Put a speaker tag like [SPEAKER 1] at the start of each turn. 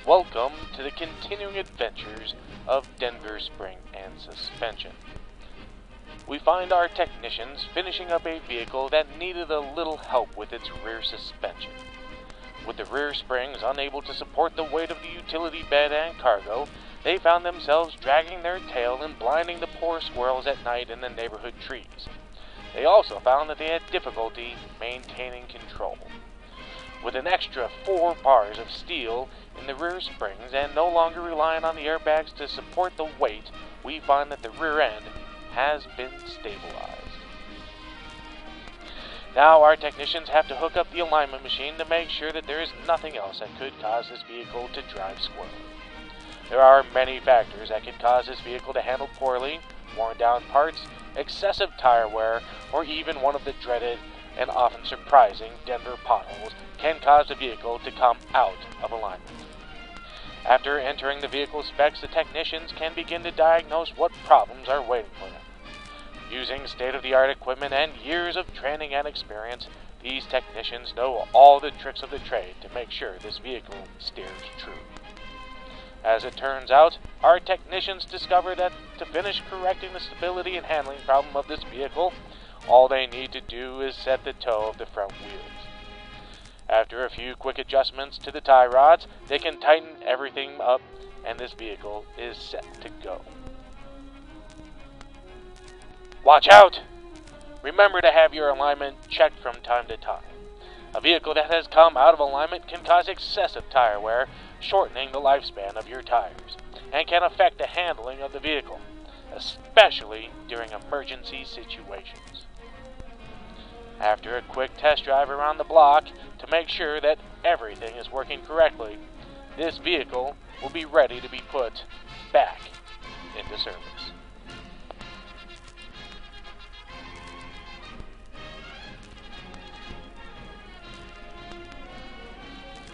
[SPEAKER 1] Welcome to the continuing adventures of Denver Spring and Suspension. We find our technicians finishing up a vehicle that needed a little help with its rear suspension. With the rear springs unable to support the weight of the utility bed and cargo, they found themselves dragging their tail and blinding the poor squirrels at night in the neighborhood trees. They also found that they had difficulty maintaining control. With an extra 4 bars of steel in the rear springs and no longer relying on the airbags to support the weight, we find that the rear end has been stabilized. Now our technicians have to hook up the alignment machine to make sure that there is nothing else that could cause this vehicle to drive squirrely. There are many factors that could cause this vehicle to handle poorly. Worn down parts, excessive tire wear, or even one of the dreaded and often surprising Denver potholes can cause the vehicle to come out of alignment. After entering the vehicle specs, the technicians can begin to diagnose what problems are waiting for them. Using state-of-the-art equipment and years of training and experience, these technicians know all the tricks of the trade to make sure this vehicle steers true. As it turns out, our technicians discover that to finish correcting the stability and handling problem of this vehicle, all they need to do is set the toe of the front wheels. After a few quick adjustments to the tie rods, they can tighten everything up and this vehicle is set to go. Watch out! Remember to have your alignment checked from time to time. A vehicle that has come out of alignment can cause excessive tire wear, shortening the lifespan of your tires, and can affect the handling of the vehicle, especially during emergency situations. After a quick test drive around the block to make sure that everything is working correctly, this vehicle will be ready to be put back